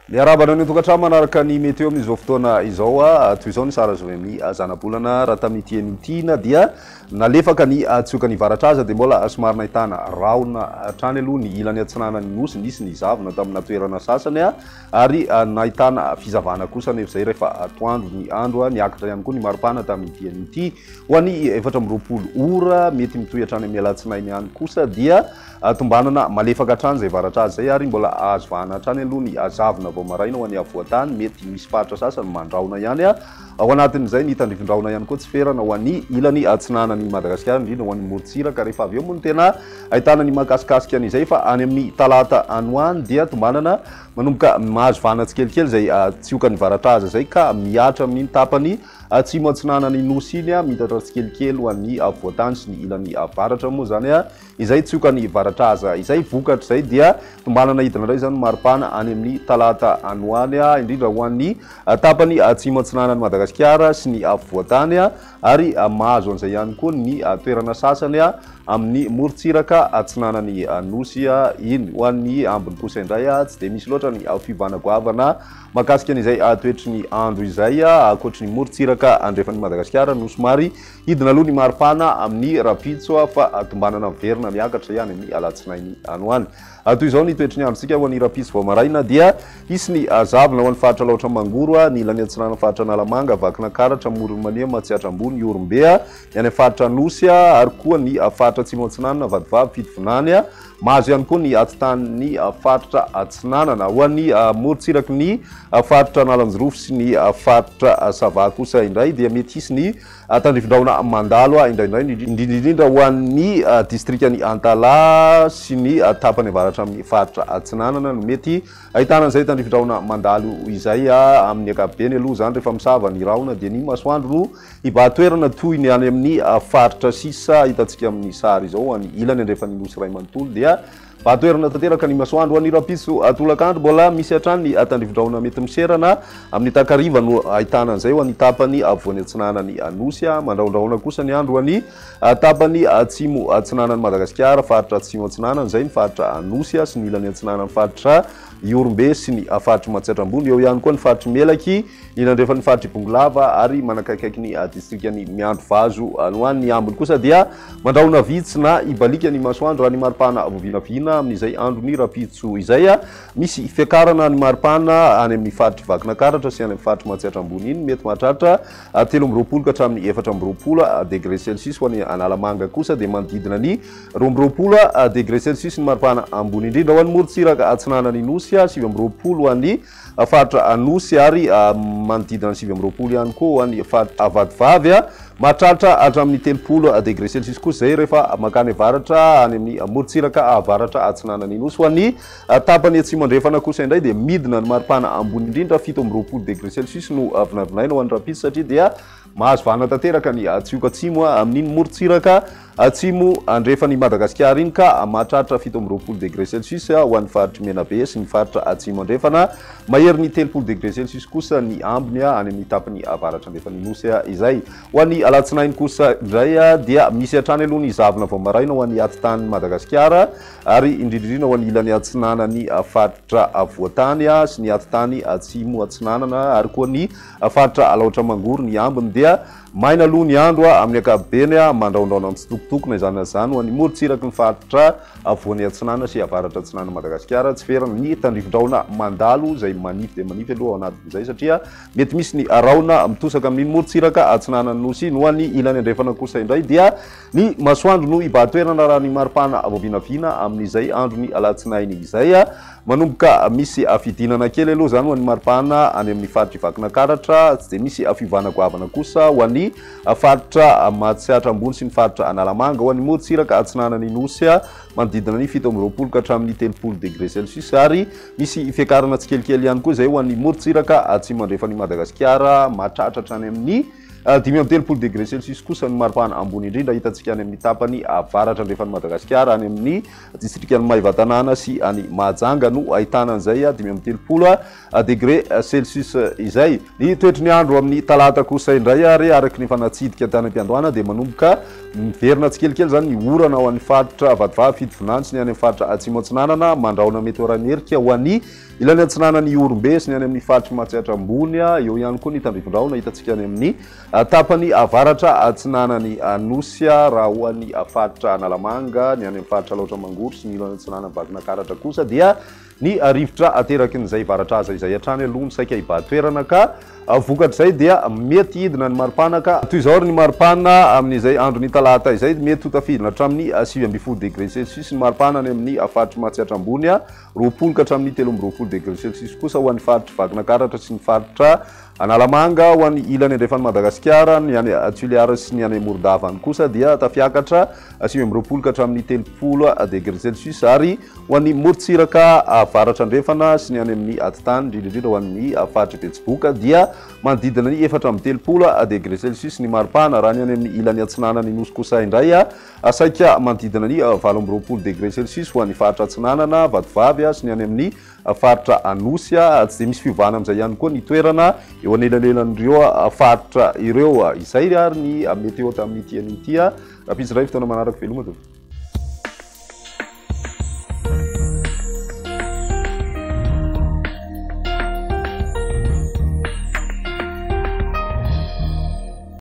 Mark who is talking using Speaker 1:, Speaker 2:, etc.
Speaker 1: Miarabana ny tokantrano manaraka ny météo amin'izao fotoana izao toy izao ny sara zao amin'ny zana-bolana raha tamin'ity anitina dia nalefaka ny tsioka ny varatraza dia mbola somary nahitana rahona hatrany aloha ny ilany atsinana ny nosy nisy ny zavona tamina toerana sasany ary nahitana fizavana kosa nefa izay rehefa atoandro ny andro niakatra ihany koa ny maripana tamin'ity anity ho an'ny 420 ora mety mitoy hatrany amin'ny alatsinainy ihany kosa dia tombanana malefaka hatrany zay varatraza zay ary mbola azo vahana hatrany aloha ny azavona vao maraina ho an'ny avoatany mety misy faritra sasany mandraona ihany ao anatin'izay ny tandrivindraona ihany koa tsy ferana ho an'ny ilany atsinana ny Madagasikara indrindra ho an'ny morotsiraka rehefa avy eo moa ny tena ahitana ny mahakasikasika an'izay fa any amin'ny talata anoany dia tombanana manomboka mahazo vahana tsikelikely zay tsioka ny varatraza zay ka miatra amin'ny tapany atsimo atsinana ny nosy iny mitatra tsikelikely ho an'ny avoatany sy ny ilany avaratra moa zany izay tsioka ny varatraza izay vokatra zay dia tombanana hidina indray zany maripana any amin'ny talata anoany indrindra ho an'ny tapany atsimo atsinana ny Madagasikara sy ny avoatany ary mahazo an'izay ihany koa ny toerana sasany amin'ny morotsiraka atsinana ny nosy iny ho an'ny ambiny kosa indray tsy dia misy loatra ny fivanagoavana mahakasika an'izay toetry ny andro izay ankoatry ny morotsiraka andrefan'ny Madagasikara no somary hidina aloha ny maripana amin'ny rapitso fa tombanana miverina miakatra ihany amin'ny alatsinainy anoany toy izao ny toetry ny androntsika ho an'ny rapitso vao maraina dia isy ny zavona ho an'ny faritra laotra mangoro ny ilany atsinana faritra nalamanga vakina karatra moronmania matsiatra ambony orombe ny any faritra nosy ary koa ny faritra atsimo atsinanana vadivavy fitovinany mahazo ihany koa ny atitany faritra atsinanana ho an'ny morotsiraky ny faritra nalanjorofo sy ny faritra sava kosa indray dia mety hisy ny tandrivindraona mandalo indraindray indrindrindrindra ho an'ny distrikany Antala sy ny tapany avaratra amin'ny faritra atsinanana no mety ahitana an'izay tandrivindraona mandalo izay amin'ny ankapobeny aloha zany rehefa misava ny rahona dia ny masoandro no ibahatoerana toy ny any amin'ny faritra sisa hitantsika amin'ny sary izao any ilany andrefan'ny nosy ray manontolo dia bahatoerana tanteraka ny masoandro ho an'ny rapitso atolakandro mbola misy hatrany ny tandrivindraona mety miserana amin'ny takariva no ahitana an'izay ho an'ny tapany avoany atsinana ny nosy mandraondraona kosa ny andro ho an'ny tapany atsimo atsinana ny Madagasikara faritra atsimo atsinana izay ny faritra nosy sy ny ilany atsinana ny faritra iorombe sy ny faritra matsiatra ambony eo ihany koa ny faritra melaky inandrefan'ny faritra ibongolava ary manakaikaiky ny distrikany miandro vazo ho an'ny ambony kosa dia mandraona vitsy na ibalika ny masoandro raha ny maripana vovinavina amin'izay andro ny rapitso izay misy fiakarana ny maripana any amin'ny faritra vakina karatra sy any amin'ny faritra matsiatra ambony iny mety mahatratra 13 ka hatramin'ny 14 degré celsius ho an'ny analamanga kosa dia manodidina ny 12 degré celsius ny maripana ambony indrindra ho an'ny morotsiraka atsinana ny nosy 7 ho an'ny faritra nosy ary manodidina ny 7 ihany koa ho an'ny faritra avadivavy mahatratra hatramin'ny 30 degré celsius kosa zay rehefa makany avaratra any amin'ny morotsiraka avaratra atsinana ny nosy ho an'ny tapany atsimo andrefana kosa indray dia midina ny maripana ambony indrindra 17 degré celsius no vinavinaina ho an'ny rapitso satria dia mahazo vahana tanteraka ny tsioka atsimo amin'iny morotsiraka atsimo andrefan'ny Madagasikara iny ka mahatratra 17 degré celsius ho an'ny faritra menabe sy ny faritra atsimo andrefana mahery ny 30 degré celsius kosa ny ambiny any amin'ny tapany avaratra andrefan'ny nosy izay ho an'ny alatsinainy kosa indray dia misy hatrany aloha ny zavona vao maraina ho an'ny atitany Madagasikara ary indrindrindrindra ho an'ny ilany atsinana ny faritra avoatany sy ny atitany atsimo atsinanana ary koa ny faritra laotra mangoro ny ambiny dia maina aloha ny andro amin'ny ankapobeny mandraondraona mitsitokotokona izany zany ho an'ny morotsiraky ny faritra avoany atsinana sy avaratra atsinana Madagasikara tsy ferana ny tandrivindraona mandalo zay manify dia manify aloha ao anatin'izay satria mety misy ny rahona mitosaka amin'ny morotsiraka atsinana ny nosy iny ho an'ny ilany andrefana kosa indray dia ny masoandro no ibahatoerana raha ny maripana voavinavina amin'izay andro ny alatsinainy izay manomboka misy afidinana kely aloha zany ho an'ny maripana any amin'ny faritra vakina karatra tsy dia misy fivanagoavana kosa ho an'ny faritra matsiatra ambony sy ny faritra analamanga ho an'ny morotsiraka atsinana ny nosy manodidina ny 17 ka hatramin'ny 30 degré celsius ary misy fiakarana tsikelikely ihany koa zay ho an'ny morotsiraka atsimo andrefan'ny Madagasikara mahatratra hatrany amin'ny 5 degré celsius kosa ny maripana ambony indrindra hitantsika any amin'ny tapany avaratra andrefan'ny Madagasikara any amin'ny distrikany Maivatanana sy any Mahajanga no ahitana an'izay 5 degré Celsius izay. Ny toetry ny andro amin'ny talata kosa indray ary araky ny fanatsidika tany am-piandohana dia manomboka miverina tsikelikely zany ny orana ho an'ny faritra Vadivavy Fidy Vinantsy ny any amin'ny faritra Atsimo Atsinanana mandraona mety hoan'erika hoan'i ilany atsinanany Orombe sy ny any amin'ny faritra Matsihatra ambony eo ihany koa ny tandrifon-drahona hitantsika any amin'ny tapany avaratra atsinanany Anosy raha ho an'ny faritra Analamanga ny any amin'ny faritra Laotra Mangoro sy ny ilany atsinanany Vakinankaratra kosa dia ny rivotra ateraky n'izay varatraza izay hatrany aloha ny saika hibahan-toerana ka vokatrizay dia mety hidina ny maripana ka toy izao ny maripana amin'izay andro ny talata izay mety ho tafidina hatramin'ny 9 degré Celsius ny maripana any amin'ny faritra Matsihatra ambony 20 ka hatramin'ny 13 degré Celsius kosa ho an'ny faritra Vakinankaratra sy ny faritra Analamanga ho an'ny ilany andrefany Madagasikara ny any Toliara sy ny any Morodavany kosa dia tafiakatra 20 ka hatramin'ny 30 degré Celsius ary ho an'ny Morotsiraka avaratra andrefana sy ny any amin'ny atitany indrindra ho an'ny faritra Betsiboka dia manodidina ny 4 degré Celsius ny maripana raha ny any amin'ny ilany atsinanany Nosy kosa indray saika manodidina ny 20 degré Celsius ho an'ny faritra Atsinanana Vadivavy sy ny any amin'ny faritra Anosy tsy dia misy fiovana amin'izay ihany koa ny toerana eo anelanelan'ireo faritra ireo izay ary ny météo tamin'ity raha pitsy ray fotoana manaraka veloma tompoko.